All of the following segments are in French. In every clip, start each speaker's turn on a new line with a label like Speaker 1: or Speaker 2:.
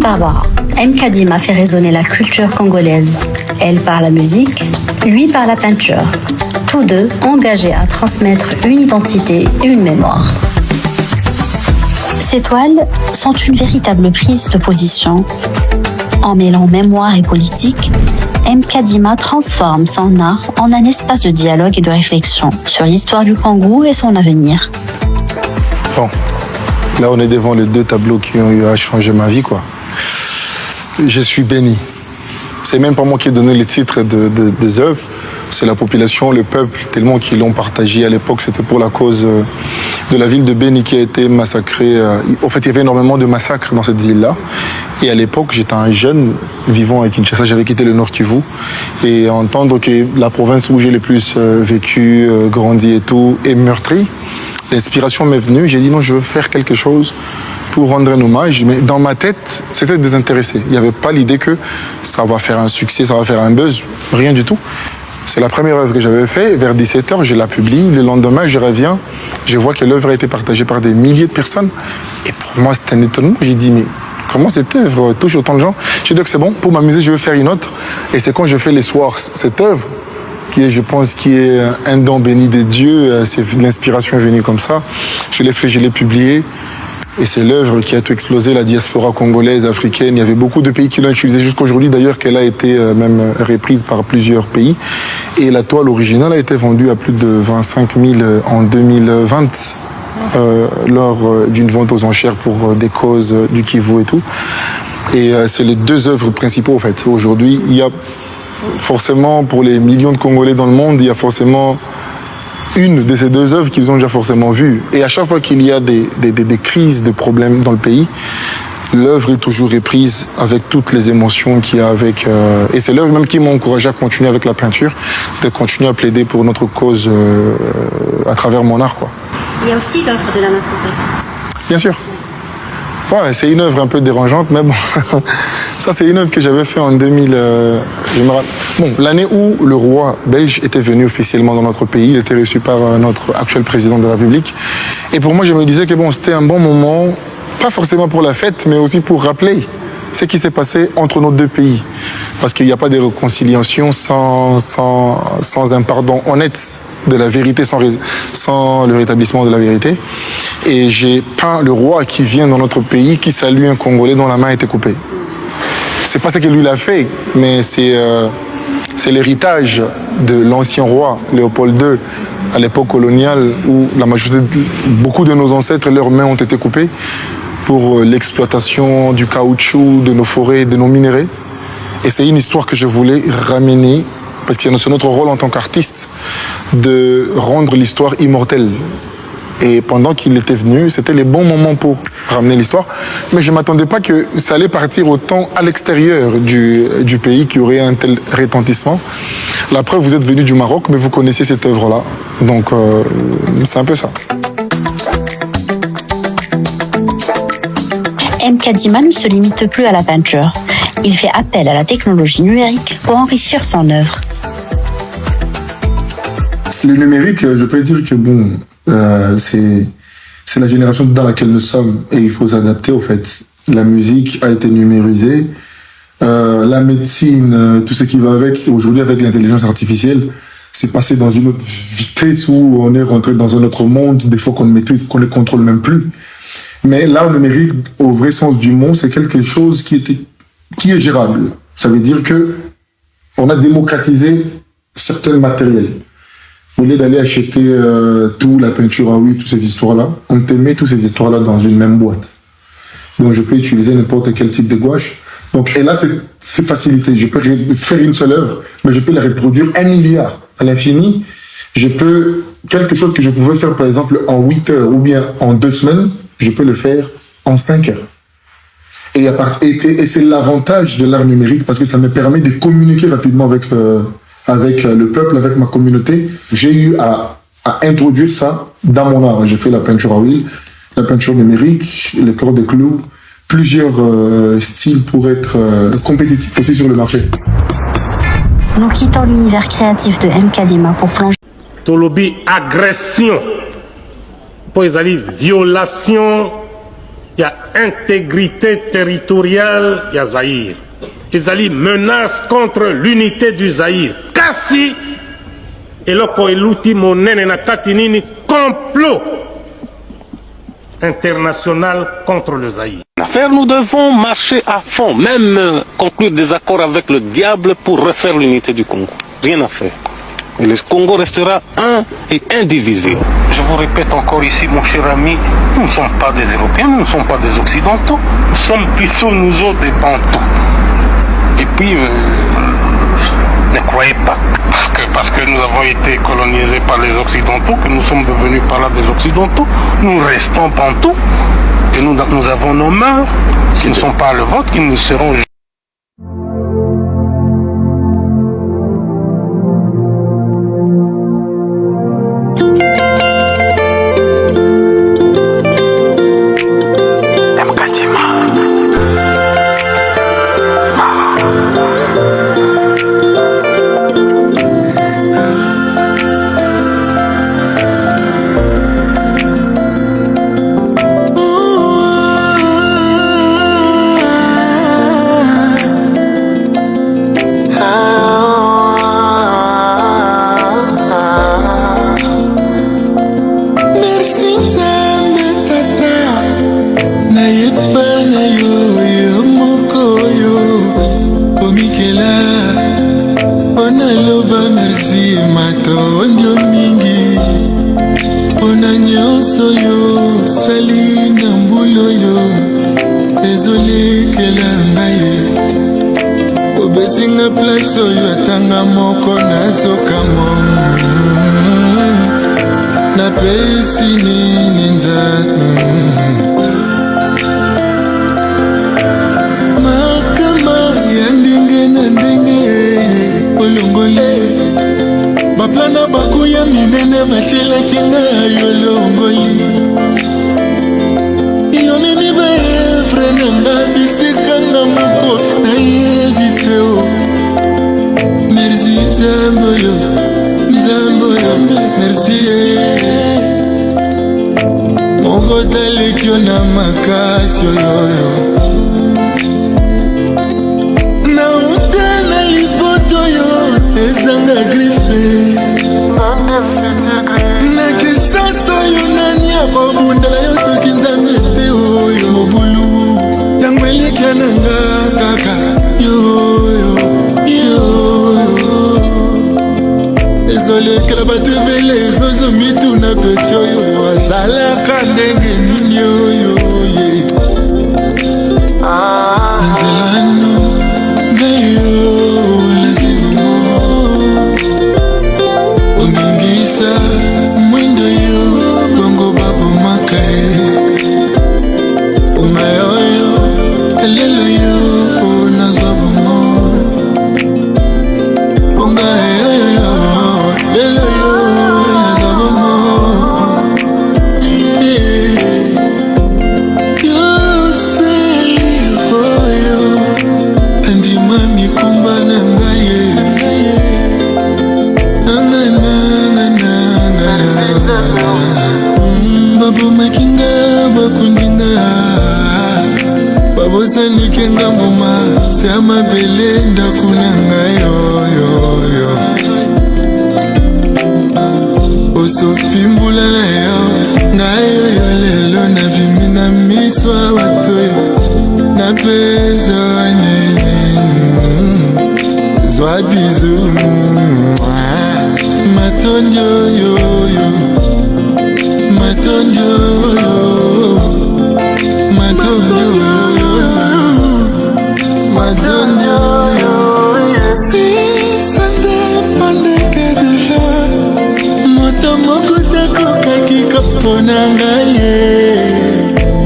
Speaker 1: Barbara. M. Kadima fait résonner la culture congolaise. Elle par la musique, lui par la peinture. Tous deux engagés à transmettre une identité et une mémoire. Ces toiles sont une véritable prise de position. En mêlant mémoire et politique, M. Kadima transforme son art en un espace de dialogue et de réflexion sur l'histoire du Congo et son avenir.
Speaker 2: Bon, là on est devant les deux tableaux qui ont eu à changer ma vie, quoi. Je suis béni. C'est même pas moi qui ai donné les titres des œuvres, c'est la population, le peuple, tellement qu'ils l'ont partagé à l'époque. C'était pour la cause de la ville de Béni qui a été massacrée. En fait, il y avait énormément de massacres dans cette ville-là. Et à l'époque, j'étais un jeune vivant à Kinshasa, j'avais quitté le Nord Kivu. Et entendre que la province où j'ai le plus vécu, grandi et tout, est meurtrie, l'inspiration m'est venue. J'ai dit non, je veux faire quelque chose pour rendre un hommage, mais dans ma tête, c'était désintéressé. Il n'y avait pas l'idée que ça va faire un succès, ça va faire un buzz, rien du tout. C'est la première œuvre que j'avais faite, vers 17h, je la publie, le lendemain, je reviens, je vois que l'œuvre a été partagée par des milliers de personnes, et pour moi, c'était un étonnement. J'ai dit, mais comment cette œuvre touche autant de gens? J'ai dit que c'est bon, pour m'amuser, je vais faire une autre, et c'est quand je fais les soirs, cette œuvre, qui est, je pense, qui est un don béni de Dieu, l'inspiration est venue comme ça, je l'ai fait, je l'ai publié. Et c'est l'œuvre qui a tout explosé, la diaspora congolaise, africaine. Il y avait beaucoup de pays qui l'ont utilisée jusqu'à aujourd'hui, d'ailleurs, qu'elle a été même reprise par plusieurs pays. Et la toile originale a été vendue à plus de 25 000 en 2020, lors d'une vente aux enchères pour des causes du Kivu et tout. Et c'est les deux œuvres principaux, en fait. Aujourd'hui, il y a forcément, pour les millions de Congolais dans le monde, il y a forcément une de ces deux œuvres qu'ils ont déjà forcément vues. Et à chaque fois qu'il y a des crises, des problèmes dans le pays, l'œuvre est toujours reprise avec toutes les émotions qu'il y a avec... Et c'est l'œuvre même qui m'a encouragé à continuer avec la peinture, de continuer à plaider pour notre cause à travers mon art, quoi.
Speaker 1: Il y a aussi l'œuvre de la main coupée.
Speaker 2: Bien sûr. Ouais, c'est une œuvre un peu dérangeante, mais bon, ça c'est une œuvre que j'avais fait en 2000. Bon, l'année où le roi belge était venu officiellement dans notre pays, il était reçu par notre actuel président de la République. Et pour moi, je me disais que bon, c'était un bon moment, pas forcément pour la fête, mais aussi pour rappeler ce qui s'est passé entre nos deux pays. Parce qu'il n'y a pas de réconciliation sans un pardon honnête de la vérité, sans le rétablissement de la vérité. Et j'ai peint le roi qui vient dans notre pays, qui salue un Congolais dont la main a été coupée. C'est pas ce que lui l'a fait, mais c'est l'héritage de l'ancien roi, Léopold II, à l'époque coloniale, où la majorité, beaucoup de nos ancêtres, leurs mains ont été coupées pour l'exploitation du caoutchouc, de nos forêts, de nos minerais. Et c'est une histoire que je voulais ramener, parce que c'est notre rôle en tant qu'artiste de rendre l'histoire immortelle. Et pendant qu'il était venu, c'était les bons moments pour ramener l'histoire. Mais je ne m'attendais pas que ça allait partir autant à l'extérieur du pays, qu'il y aurait un tel retentissement. La preuve, vous êtes venu du Maroc, mais vous connaissez cette œuvre-là. Donc, c'est un peu ça.
Speaker 1: M. Kadima ne se limite plus à la peinture. Il fait appel à la technologie numérique pour enrichir son œuvre.
Speaker 2: Le numérique, je peux dire que bon, c'est la génération dans laquelle nous sommes et il faut s'adapter au fait. La musique a été numérisée, la médecine, tout ce qui va avec, aujourd'hui avec l'intelligence artificielle, c'est passé dans une autre vitesse où on est rentré dans un autre monde, des fois qu'on ne maîtrise, qu'on ne contrôle même plus. Mais l'art numérique, au vrai sens du mot, c'est quelque chose qui est gérable. Ça veut dire que on a démocratisé certains matériels. Au lieu d'aller acheter tout, la peinture à huile, toutes ces histoires-là, on te met toutes ces histoires-là dans une même boîte. Donc je peux utiliser n'importe quel type de gouache. Donc, et là, c'est facilité. Je peux faire une seule œuvre, mais je peux la reproduire 1 milliard à l'infini. Je peux, quelque chose que je pouvais faire par exemple en 8 heures ou bien en 2 semaines, je peux le faire en 5 heures. Et c'est l'avantage de l'art numérique parce que ça me permet de communiquer rapidement avec le peuple, avec ma communauté. J'ai eu à introduire ça dans mon art. J'ai fait la peinture à huile, la peinture numérique, le corps de clous, plusieurs styles pour être compétitif aussi sur le marché.
Speaker 1: Nous quittons l'univers créatif de M. Kadima pour plonger.
Speaker 3: Tolobi agression, pour les violation il y a intégrité territoriale, il y a Zaïre. Ezali menace contre l'unité du Zaïre. Kasi, eloko eluti monene na kati nini complot international contre le Zaïre.
Speaker 4: Nous devons marcher à fond, même conclure des accords avec le diable pour refaire l'unité du Congo. Rien à faire. Et le Congo restera un et indivisible. Je vous répète encore ici, mon cher ami, nous ne sommes pas des Européens, nous ne sommes pas des Occidentaux, nous sommes plutôt nous autres des Bantous. Et puis, ne croyez pas, parce que nous avons été colonisés par les Occidentaux, que nous sommes devenus par là des Occidentaux, nous restons Bantous, et nous avons nos mœurs qui ne sont pas le vôtre, qui nous seront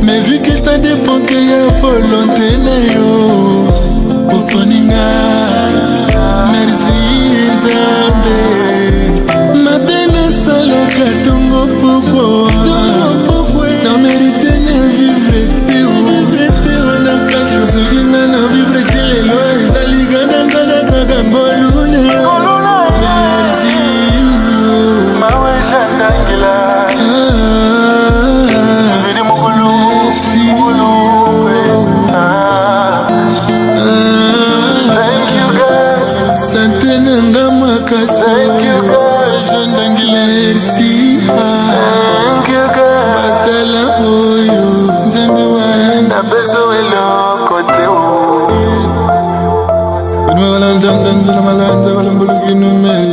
Speaker 5: mais vu que ça dépend que y a volonté merci Nzambe ma belle salaka tongo popo na mérite ne vivre te na kacho sokinga na vivre te lelo ezaliga na ngana kaka molune merci mawe jandangela veni mokolo makasi. Thank you God. Merci. Thank you God. Batala oyo nzambe wa na beso elo kote o. Malanda malanda malanda malanda